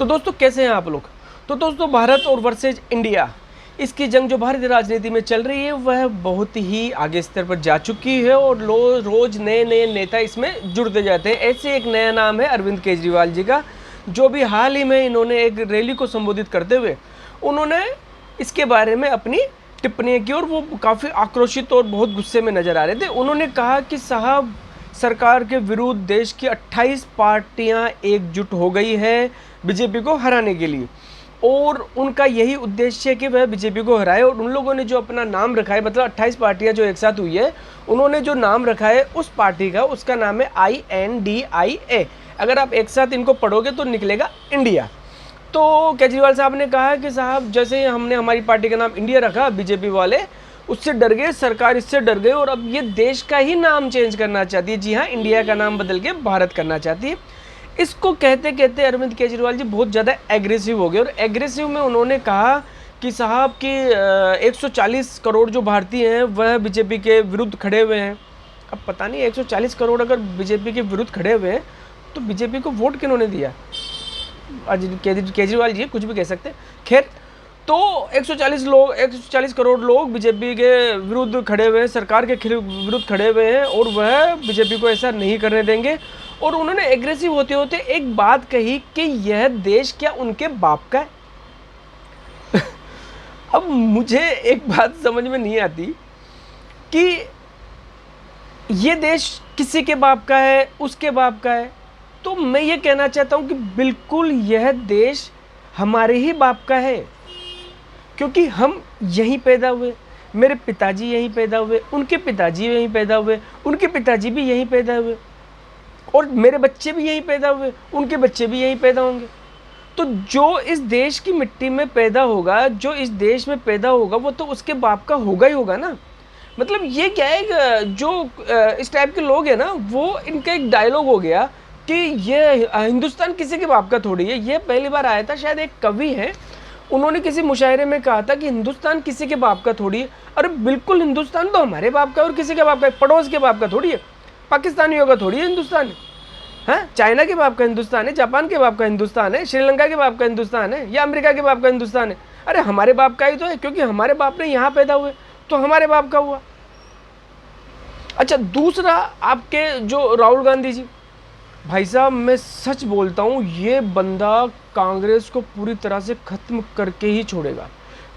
तो दोस्तों कैसे हैं आप लोग। तो दोस्तों भारत और वर्सेज इंडिया, इसकी जंग जो भारतीय राजनीति में चल रही है वह बहुत ही आगे स्तर पर जा चुकी है और रोज नए नए नेता इसमें जुड़ते जाते हैं। ऐसे एक नया नाम है अरविंद केजरीवाल जी का, जो भी हाल ही में इन्होंने एक रैली को संबोधित करते हुए उन्होंने इसके बारे में अपनी टिप्पणियाँ की और वो काफ़ी आक्रोशित और बहुत गुस्से में नज़र आ रहे थे। उन्होंने कहा कि साहब, सरकार के विरुद्ध देश की 28 पार्टियां एकजुट हो गई है बीजेपी को हराने के लिए, और उनका यही उद्देश्य है कि वह बीजेपी को हराए। और उन लोगों ने जो अपना नाम रखा है, मतलब 28 पार्टियां जो एक साथ हुई है, उन्होंने जो नाम रखा है उस पार्टी का, उसका नाम है INDIA। अगर आप एक साथ इनको पढ़ोगे तो निकलेगा इंडिया। तो केजरीवाल साहब ने कहा कि साहब, जैसे ही हमने हमारी पार्टी का नाम इंडिया रखा, बीजेपी वाले उससे डर गए, सरकार इससे डर गई और अब ये देश का ही नाम चेंज करना चाहती है। जी हाँ, इंडिया का नाम बदल के भारत करना चाहती है। इसको कहते कहते अरविंद केजरीवाल जी बहुत ज़्यादा एग्रेसिव हो गए और एग्रेसिव में उन्होंने कहा कि साहब कि 140 करोड़ जो भारतीय हैं वह बीजेपी के विरुद्ध खड़े हुए हैं। अब पता नहीं 140 करोड़ अगर बीजेपी के विरुद्ध खड़े हुए हैं तो बीजेपी को वोट किन्होंने दिया। आज केजरीवाल जी कुछ भी कह सकते हैं। खैर, तो 140 करोड़ लोग बीजेपी के विरुद्ध खड़े हुए हैं, सरकार के विरुद्ध खड़े हुए हैं और वह बीजेपी को ऐसा नहीं करने देंगे। और उन्होंने एग्रेसिव होते होते एक बात कही कि यह देश क्या उनके बाप का है। अब मुझे एक बात समझ में नहीं आती कि ये देश किसी के बाप का है, उसके बाप का है। तो मैं ये कहना चाहता हूँ कि बिल्कुल यह देश हमारे ही बाप का है, क्योंकि हम यहीं पैदा हुए, मेरे पिताजी यहीं पैदा हुए, उनके पिताजी यहीं पैदा हुए, उनके पिताजी भी यहीं पैदा हुए और मेरे बच्चे भी यहीं पैदा हुए, उनके बच्चे भी यहीं पैदा होंगे। तो जो इस देश की मिट्टी में पैदा होगा, जो इस देश में पैदा होगा, वो तो उसके बाप का होगा ही होगा ना। मतलब ये क्या है, जो इस टाइप के लोग हैं ना, वो इनका एक डायलॉग हो गया कि ये हिंदुस्तान किसी के बाप का थोड़ी है। ये पहली बार आया था, शायद एक कवि है, उन्होंने किसी मुशायरे में कहा था कि हिंदुस्तान किसी के बाप का थोड़ी है। अरे बिल्कुल, हिंदुस्तान तो हमारे बाप का और किसी के बाप का है, पड़ोस के बाप का थोड़ी है, पाकिस्तानियों का थोड़ी है हिंदुस्तान है, चाइना के बाप का हिंदुस्तान है, जापान के बाप का हिंदुस्तान है, श्रीलंका के बाप का हिंदुस्तान है या अमेरिका के बाप का हिंदुस्तान है। अरे हमारे बाप का ही तो है, क्योंकि हमारे बाप ने यहाँ पैदा हुए तो हमारे बाप का हुआ। अच्छा, दूसरा आपके जो राहुल गांधी जी, भाई साहब मैं सच बोलता हूँ, ये बंदा कांग्रेस को पूरी तरह से ख़त्म करके ही छोड़ेगा।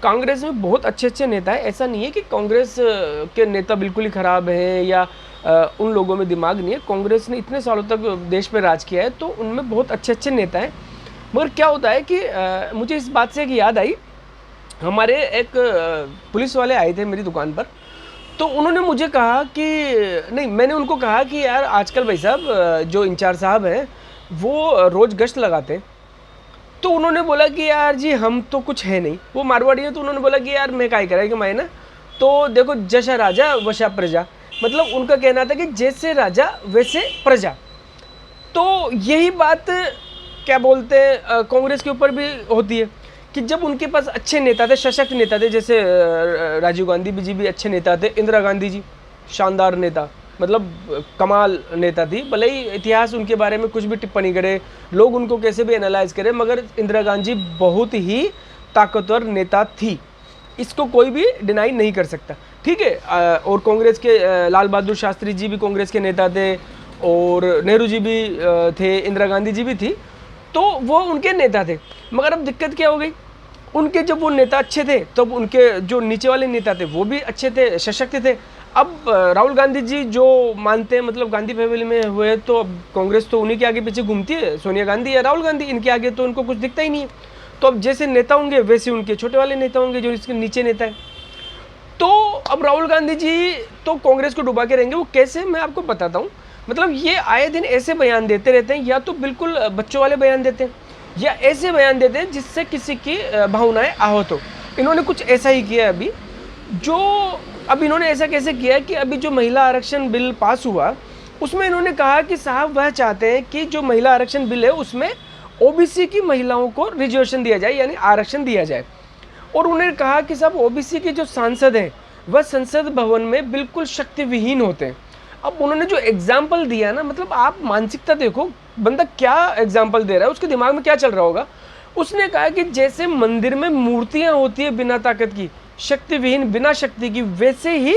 कांग्रेस में बहुत अच्छे अच्छे नेता हैं, ऐसा नहीं है कि कांग्रेस के नेता बिल्कुल ही ख़राब हैं या उन लोगों में दिमाग नहीं है। कांग्रेस ने इतने सालों तक देश पे राज किया है तो उनमें बहुत अच्छे अच्छे नेता हैं। मगर क्या होता है कि मुझे इस बात से एक याद आई, हमारे एक पुलिस वाले आए थे मेरी दुकान पर, तो उन्होंने मुझे कहा कि नहीं, मैंने उनको कहा कि यार आजकल भाई साहब जो इंचार्ज साहब हैं वो रोज़ गश्त लगाते हैं। तो उन्होंने बोला कि यार जी हम तो कुछ है नहीं, वो मारवाड़ी है। तो उन्होंने बोला कि यार मैं क्या करें कि मैं ना, तो देखो जैसा राजा वैसा प्रजा, मतलब उनका कहना था कि जैसे राजा वैसे प्रजा। तो यही बात क्या बोलते हैं कांग्रेस के ऊपर भी होती है कि जब उनके पास अच्छे नेता थे, सशक्त नेता थे, जैसे राजीव गांधी जी भी अच्छे नेता थे, इंदिरा गांधी जी शानदार नेता, मतलब कमाल नेता थी। भले ही इतिहास उनके बारे में कुछ भी टिप्पणी करे, लोग उनको कैसे भी एनालाइज करें, मगर इंदिरा गांधी बहुत ही ताकतवर नेता थी, इसको कोई भी डिनाई नहीं कर सकता, ठीक है। और कांग्रेस के लाल बहादुर शास्त्री जी भी कांग्रेस के नेता थे और नेहरू जी भी थे, इंदिरा गांधी जी भी थी, तो वो उनके नेता थे। मगर अब दिक्कत क्या हो गई, उनके जब वो नेता अच्छे थे तब उनके जो नीचे वाले नेता थे वो भी अच्छे थे, सशक्त थे। अब राहुल गांधी जी जो मानते हैं, मतलब गांधी फैमिली में हुए, तो अब कांग्रेस तो उन्हीं के आगे पीछे घूमती है, सोनिया गांधी या राहुल गांधी, इनके आगे तो उनको कुछ दिखता ही नहीं है। तो अब जैसे नेता होंगे वैसे उनके छोटे वाले नेता होंगे जो इसके नीचे नेता है। तो अब राहुल गांधी जी तो कांग्रेस को डुबा के रहेंगे। वो कैसे, मैं आपको बताता हूँ। मतलब ये आए दिन ऐसे बयान देते रहते हैं, या तो बिल्कुल बच्चों वाले बयान देते हैं या ऐसे बयान देते हैं जिससे किसी की भावनाएं आहत हो। इन्होंने कुछ ऐसा ही किया अभी, जो अब इन्होंने ऐसा कैसे किया कि अभी जो महिला आरक्षण बिल पास हुआ उसमें इन्होंने कहा कि साहब वह चाहते हैं कि जो महिला आरक्षण बिल है उसमें ओबीसी की महिलाओं को रिजर्वेशन दिया जाए, यानी आरक्षण दिया जाए। और उन्होंने कहा कि साहब ओबीसी के जो सांसद हैं वह संसद भवन में बिल्कुल शक्ति विहीन होते हैं। अब उन्होंने जो एग्जाम्पल दिया ना, मतलब आप मानसिकता देखो, बंदा क्या एग्जाम्पल दे रहा है, उसके दिमाग में क्या चल रहा होगा उसने कहा कि जैसे मंदिर में मूर्तियां होती है बिना ताकत की, शक्ति विहीन, बिना शक्ति की, वैसे ही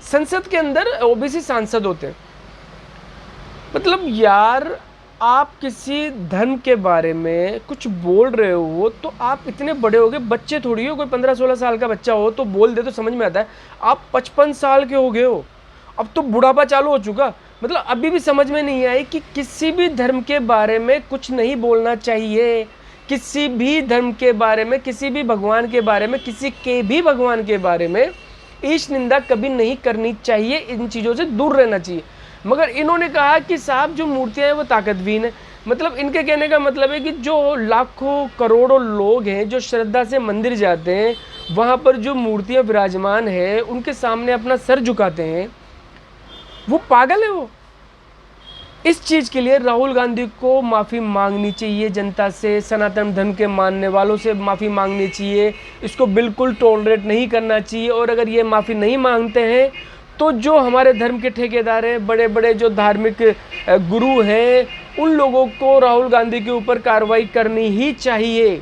संसद के अंदर ओबीसी सांसद होते हैं। मतलब यार, आप किसी धर्म के बारे में कुछ बोल रहे हो तो आप इतने बड़े हो गए, बच्चे थोड़ी हो, कोई 15-16 साल का बच्चा हो तो बोल दे तो समझ में आता है। आप 55 साल के हो गए हो, अब तो बुढ़ापा चालू हो चुका। मतलब अभी भी समझ में नहीं आई कि किसी भी धर्म के बारे में कुछ नहीं बोलना चाहिए, किसी भी धर्म के बारे में, किसी भी भगवान के बारे में, किसी के भी भगवान के बारे में ईश निंदा कभी नहीं करनी चाहिए, इन चीज़ों से दूर रहना चाहिए। मगर इन्होंने कहा कि साहब जो मूर्तियां हैं वो ताकतवीन है। मतलब इनके कहने का मतलब है कि जो लाखों करोड़ों लोग हैं जो श्रद्धा से मंदिर जाते हैं, वहाँ पर जो मूर्तियां विराजमान हैं उनके सामने अपना सर झुकाते हैं, वो पागल है। वो इस चीज़ के लिए राहुल गांधी को माफ़ी मांगनी चाहिए जनता से, सनातन धर्म के मानने वालों से माफ़ी मांगनी चाहिए, इसको बिल्कुल टॉलरेट नहीं करना चाहिए। और अगर ये माफ़ी नहीं मांगते हैं तो जो हमारे धर्म के ठेकेदार हैं, बड़े बड़े जो धार्मिक गुरु हैं, उन लोगों को राहुल गांधी के ऊपर कार्रवाई करनी ही चाहिए।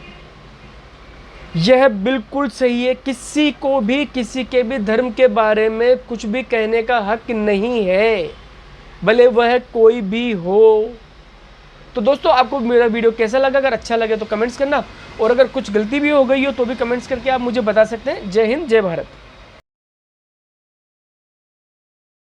यह बिल्कुल सही है, किसी को भी किसी के भी धर्म के बारे में कुछ भी कहने का हक नहीं है, भले वह कोई भी हो। तो दोस्तों, आपको मेरा वीडियो कैसा लगा? अगर अच्छा लगे तो कमेंट्स करना, और अगर कुछ गलती भी हो गई हो तो भी कमेंट्स करके आप मुझे बता सकते हैं। जय हिंद, जय भारत।